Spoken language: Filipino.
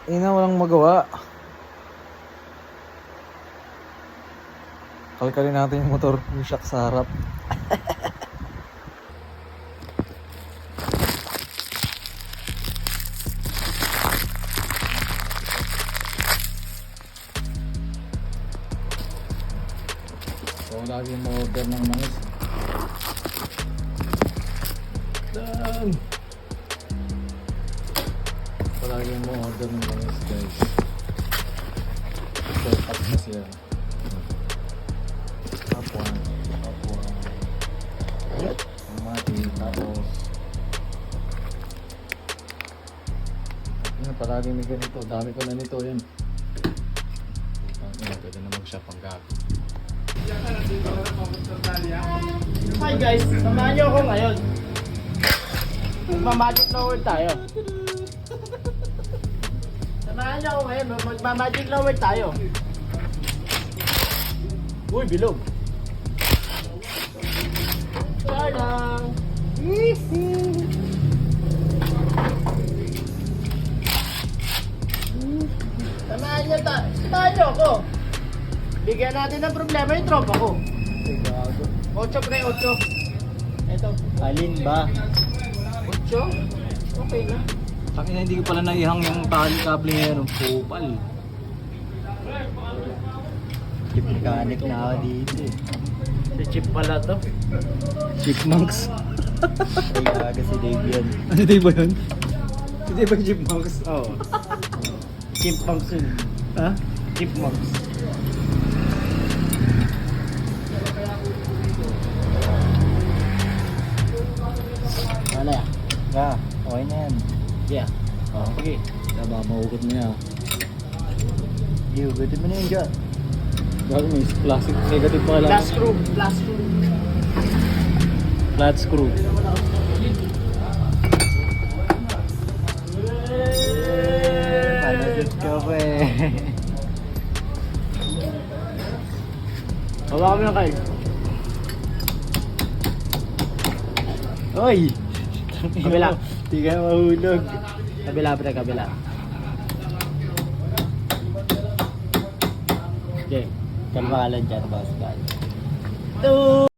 Ina, walang magawa. Kalkalin natin yung motor, yung shock sa harap. So, lagi mo order ng mais. Dan! So, lagi mo order ng mais, guys. So, cut na siya. Tapos, mati, tapos yun, palagi may ganito, dami ko na nito yun. Pwede na mag-shop ang gabi. Hi guys, samahan niyo ako ngayon. Magmamagic lower tayo. Samahan niyo ako ngayon, magmamagic lower tayo. Uy, bilog. Tarang! Samahan niyo ako. Bigyan natin ng problema yung tropa ko. 8 pre, 8. Ito. Alin ba? 8? Okay na. Sakin na hindi ko pala naihang yung kable ngayon, kupal. Chip mechanic na ako dito eh. Si Chip pala to. Chipmunks. Ay, aga si Dave yan. Ano di ba yun? Hindi ba chipmunks? Oo. Chipmunks yun. Ha? Chipmunks. Wala ya? Ah, okay na yan. Yeah. Oo. Okay. Baka maukot mo yan. Yo, ganda mo na yun dyan. Bakit may plastic negative pa lang? Last screw. Last screw. Flat screw. Panasit ka pa eh. Hawa kami ng kayo. Oy! Kabila. Di ka mahulog. Kabila pre, kabila. Okay. Kalma ka lang dyan, boss. Two.